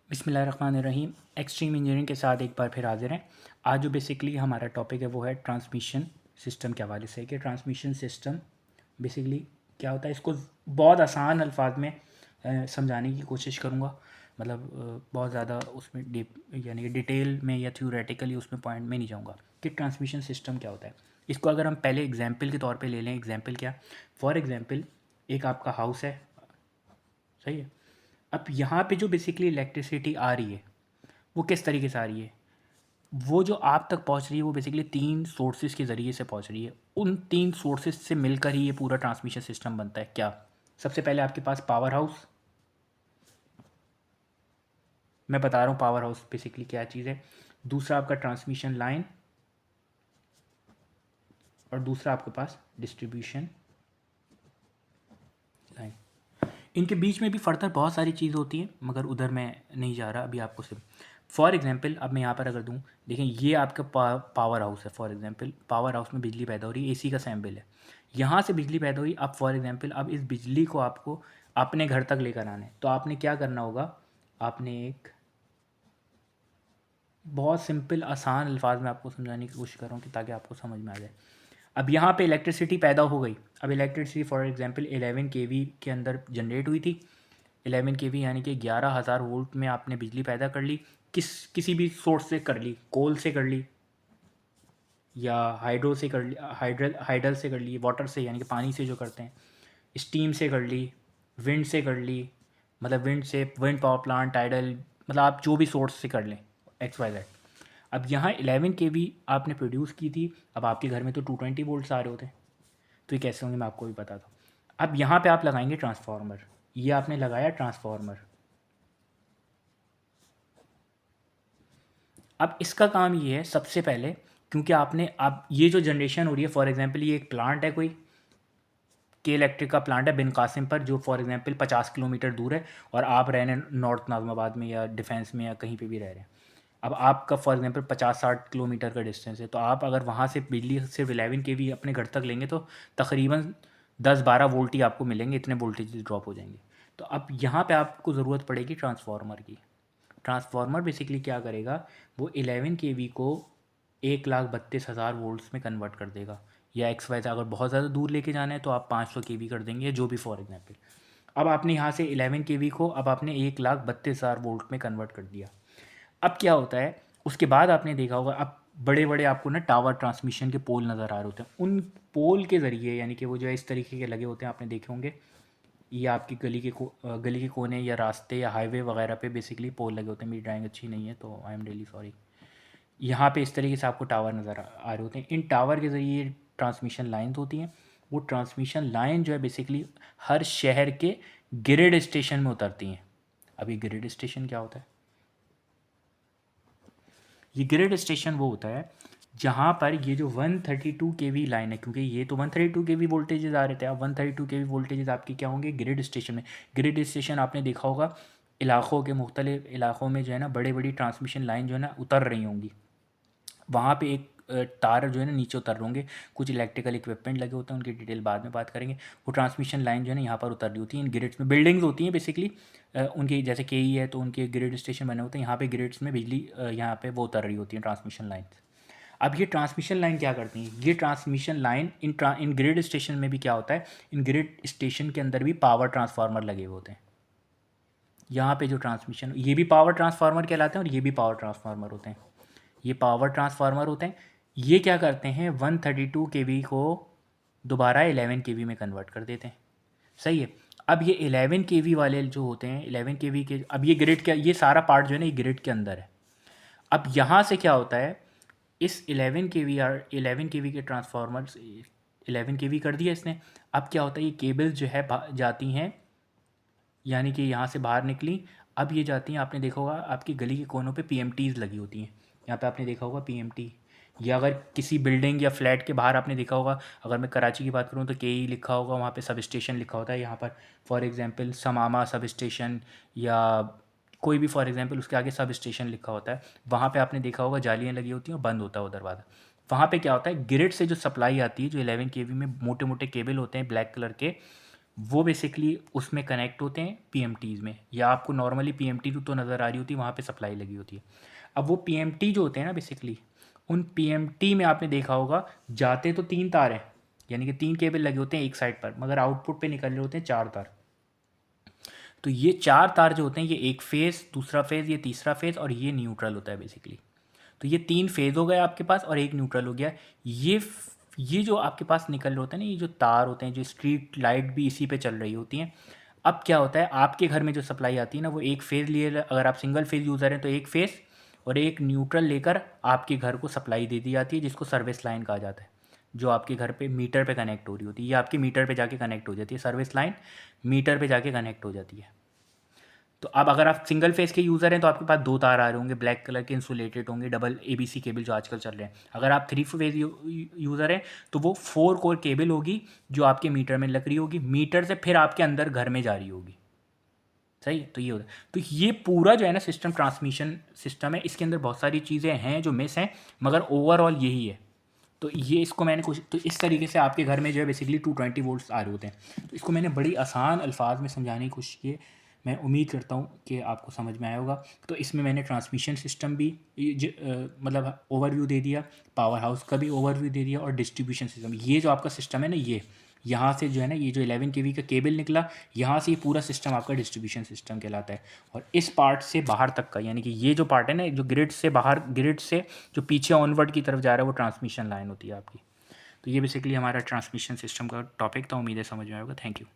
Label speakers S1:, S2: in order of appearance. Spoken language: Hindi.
S1: बिस्मिल्लाहिर्रहमानिर्रहीम। एक्सट्रीम इंजीनियरिंग के साथ एक बार फिर हाजिर हैं। आज जो बेसिकली हमारा टॉपिक है वो है ट्रांसमिशन सिस्टम के हवाले से कि ट्रांसमिशन सिस्टम बेसिकली क्या होता है। इसको बहुत आसान अल्फाज में समझाने की कोशिश करूँगा। मतलब बहुत ज़्यादा उसमें डीप यानी कि डिटेल में या थ्योरेटिकली उसमें पॉइंट में नहीं जाऊँगा कि ट्रांसमिशन सिस्टम क्या होता है। इसको अगर हम पहले एग्जाम्पल के तौर पे ले लें, एग्जाम्पल क्या, फॉर एग्जाम्पल एक आपका हाउस है, सही है। अब यहाँ पे जो बेसिकली इलेक्ट्रिसिटी आ रही है वो किस तरीके से आ रही है, वो जो आप तक पहुँच रही है वो बेसिकली 3 सोर्सेज़ के ज़रिए से पहुँच रही है। उन 3 सोर्सेज़ से मिलकर ही ये पूरा ट्रांसमिशन सिस्टम बनता है। क्या, सबसे पहले आपके पास पावर हाउस, मैं बता रहा हूँ पावर हाउस बेसिकली क्या चीज़ है। दूसरा आपका ट्रांसमिशन लाइन, और दूसरा आपके पास डिस्ट्रीब्यूशन लाइन। इनके बीच में भी फर्दर बहुत सारी चीज़ होती हैं मगर उधर मैं नहीं जा रहा अभी आपको सिर्फ। फॉर एग्जांपल अब मैं यहाँ पर अगर दूँ, देखें ये आपका पावर हाउस है। फॉर एग्जांपल पावर हाउस में बिजली पैदा हो रही है, एसी का सैम्पल है, यहाँ से बिजली पैदा हुई। अब फॉर एग्जांपल अब इस बिजली को आपको अपने घर तक लेकर आना है, तो आपने क्या करना होगा, आपने एक बहुत सिंपल आसान अल्फाज में आपको समझाने की कोशिश कर रहा हूँ कि ताकि आपको समझ में आ जाए। अब यहाँ पे इलेक्ट्रिसिटी पैदा हो गई। अब इलेक्ट्रिसिटी फॉर एग्जांपल 11 केवी के अंदर जनरेट हुई थी। 11 केवी यानी कि 11,000 वोल्ट में आपने बिजली पैदा कर ली। किसी भी सोर्स से कर ली, कोल से कर ली या हाइड्रो से कर ली, हाइडल से कर ली, वाटर से यानी कि पानी से जो करते हैं, स्टीम से कर ली, विंड से कर ली, मतलब विंड पावर प्लांट, टाइडल, मतलब आप जो भी सोर्स से कर लें, एक्स वाई जेड। अब यहाँ 11 केवी आपने प्रोड्यूस की थी। अब आपके घर में तो 220 वोल्ट्स आ रहे होते हैं, तो ये कैसे होंगे मैं आपको भी बताता हूँ। अब यहाँ पे आप लगाएंगे ट्रांसफार्मर, ये आपने लगाया ट्रांसफार्मर। अब इसका काम ये है सबसे पहले, क्योंकि आपने अब ये जो जनरेशन हो रही है, फॉर एग्जांपल ये एक प्लांट है, कोई के इलेक्ट्रिक का प्लांट है बिन कासिम पर, जो फॉर एग्जांपल 50 किलोमीटर दूर है, और आप रह रहे हैं नॉर्थ नाज़िमाबाद में या डिफेंस में या कहीं पे भी रह रहे हैं। अब आपका फॉर एग्जांपल 50-60 किलोमीटर का डिस्टेंस है, तो आप अगर वहाँ से बिजली सिर्फ 11 केवी अपने घर तक लेंगे तो तकरीबन 10-12 वोल्ट ही आपको मिलेंगे, इतने वोल्टेज ड्रॉप हो जाएंगे। तो अब यहाँ पे आपको ज़रूरत पड़ेगी ट्रांसफार्मर की। ट्रांसफार्मर बेसिकली क्या करेगा, वो 11 केवी को 1,32,000 वोल्ट्स में कन्वर्ट कर देगा, या एक्स वाई से अगर बहुत ज़्यादा दूर लेके जाना है तो आप 500 केवी कर देंगे, जो भी फॉर एग्जांपल। अब आपने यहाँ से 11 केवी को अब आपने 1,32,000 वोल्ट में कन्वर्ट कर दिया। अब क्या होता है, उसके बाद आपने देखा होगा अब बड़े बड़े आपको ना टावर ट्रांसमिशन के पोल नज़र आ रहे होते हैं। उन पोल के ज़रिए यानी कि वो जो है इस तरीके के लगे होते हैं, आपने देखे होंगे, ये आपकी गली के कोने या रास्ते या हाईवे वगैरह पे बेसिकली पोल लगे होते हैं। मेरी ड्राइंग अच्छी नहीं है तो आई एम रियली सॉरी। यहाँ पे इस तरीके से आपको टावर नज़र आ रहे होते हैं। इन टावर के ज़रिए ट्रांसमिशन लाइन्स होती हैं। वो ट्रांसमिशन लाइन जो है बेसिकली हर शहर के ग्रिड स्टेशन में उतरती हैं। अब ये ग्रिड स्टेशन क्या होता है, ये ग्रिड स्टेशन वो होता है जहाँ पर ये जो 132 केवी लाइन है, क्योंकि ये तो 132 केवी वोल्टेजेस आ रहे थे, अब 132 केवी वोल्टेजेस आपके क्या होंगे ग्रिड स्टेशन में। ग्रिड स्टेशन आपने देखा होगा इलाक़ों के मुख्तलिफ इलाक़ों में जो है ना बड़ी बड़ी ट्रांसमिशन लाइन जो है ना उतर रही होंगी, वहाँ पे एक तार जो है ना नीचे उतर रहे होंगे, कुछ इलेक्ट्रिकल इक्विपमेंट लगे होते हैं, उनकी डिटेल बाद में बात करेंगे। वो ट्रांसमिशन लाइन जो है ना यहाँ पर उतर रही होती है इन ग्रिड्स में। बिल्डिंग्स होती हैं बेसिकली उनकी, जैसे केई है तो उनके ग्रिड स्टेशन बने होते हैं, यहाँ पे ग्रिड्स में बिजली यहाँ पे वो उतर रही होती है ट्रांसमिशन लाइन। अब ये ट्रांसमिशन लाइन क्या करती हैं, ये transmission line in grid station में भी क्या होता है, इन ग्रिड स्टेशन के अंदर भी पावर ट्रांसफार्मर लगे हुए होते हैं। यहाँ पे जो ट्रांसमिशन, ये भी पावर ट्रांसफार्मर कहलाते हैं और ये भी पावर ट्रांसफार्मर होते हैं। ये पावर ट्रांसफार्मर होते हैं। ये क्या करते हैं, 132 केवी को दोबारा 11 केवी में कन्वर्ट कर देते हैं, सही है। अब ये 11 केवी वाले जो होते हैं, 11 केवी के, अब ये ग्रिड का ये सारा पार्ट जो है ना ये ग्रिड के अंदर है। अब यहाँ से क्या होता है, इस 11 केवी और 11 केवी के ट्रांसफार्मर 11 केवी कर दिया इसने। अब क्या होता है, ये केबल जो है जाती हैं, यानी कि यहाँ से बाहर निकली, अब ये जाती हैं, आपने देखा होगा आपकी गली के कोनों पे पीएमटीज़ लगी होती हैं। यहाँ पे आपने देखा होगा पीएमटी, या अगर किसी बिल्डिंग या फ्लैट के बाहर आपने देखा होगा, अगर मैं कराची की बात करूँ तो केई लिखा होगा, वहाँ पे सब स्टेशन लिखा होता है। यहाँ पर फॉर एग्जांपल समामा सब स्टेशन, या कोई भी फॉर एग्जांपल उसके आगे सब स्टेशन लिखा होता है। वहाँ पे आपने देखा होगा जालियाँ लगी होती हैं और बंद होता है वो दरवाज़ा। वहाँ पे क्या होता है, ग्रिड से जो सप्लाई आती है, जो 11 केवी में मोटे मोटे केबल होते हैं ब्लैक कलर के, वो बेसिकली उसमें कनेक्ट होते हैं पीएमटीज़ में, या आपको नॉर्मली पीएमटी तो नज़र आ रही होती है, वहाँ पे सप्लाई लगी होती है। अब वो पीएमटी जो होते हैं ना बेसिकली, उन पीएमटी में आपने देखा होगा जाते तो 3 तार हैं, यानी कि 3 केबल लगे होते हैं एक साइड पर, मगर आउटपुट पे निकल रहे होते हैं 4 तार। तो ये 4 तार जो होते हैं, ये एक फेज़, दूसरा फेज़, ये तीसरा फेज़ और ये न्यूट्रल होता है बेसिकली। तो ये 3 फेज़ हो गए आपके पास और एक न्यूट्रल हो गया। ये जो आपके पास निकल रहे होते हैं ना, ये जो तार होते हैं, जो स्ट्रीट लाइट भी इसी पे चल रही होती हैं। अब क्या होता है, आपके घर में जो सप्लाई आती है ना, वो एक फेज़ लिए, अगर आप सिंगल फेज़ यूज़र हैं तो एक फेज़ और एक न्यूट्रल लेकर आपके घर को सप्लाई दे दी जाती है, जिसको सर्विस लाइन कहा जाता है, जो आपके घर पे मीटर पे कनेक्ट हो रही होती है। ये आपके मीटर पे जाके कनेक्ट हो जाती है, सर्विस लाइन मीटर पे जाके कनेक्ट हो जाती है। तो अब अगर आप सिंगल फेस के यूज़र हैं तो आपके पास 2 तार आ रहे होंगे, ब्लैक कलर के इंसुलेटेड होंगे, डबल एबीसी केबल जो आजकल चल रहे हैं। अगर आप 3 फेज यूज़र हैं तो वो 4 कोर केबल होगी, जो आपके मीटर में लग रही होगी, मीटर से फिर आपके अंदर घर में जा रही होगी। सही है? तो ये होता है। तो ये पूरा जो है ना सिस्टम, ट्रांसमिशन सिस्टम है, इसके अंदर बहुत सारी चीज़ें हैं जो मिस हैं, मगर ओवरऑल यही है। तो ये इसको मैंने कुछ तो इस तरीके से आपके घर में जो है बेसिकली 220 वोल्ट्स आ रहे होते हैं। तो इसको मैंने बड़ी आसान अल्फाज में समझाने की कोशिश की है। मैं उम्मीद करता हूँ कि आपको समझ में आया होगा। तो इसमें मैंने ट्रांसमिशन सिस्टम भी मतलब ओवरव्यू दे दिया, पावर हाउस का भी ओवरव्यू दे दिया, और डिस्ट्रीब्यूशन सिस्टम, ये जो आपका सिस्टम है ना, ये यहाँ से जो है ना, ये जो 11 केवी का केबल निकला, यहाँ से ये पूरा सिस्टम आपका डिस्ट्रीब्यूशन सिस्टम कहलाता है। और इस पार्ट से बाहर तक का, यानी कि ये जो पार्ट है ना, जो ग्रिड से बाहर, ग्रिड से जो पीछे ऑनवर्ड की तरफ जा रहा है, वो ट्रांसमिशन लाइन होती है आपकी। तो ये बेसिकली हमारा ट्रांसमिशन सिस्टम का टॉपिक था। उम्मीद है समझ में आएगा। Thank you.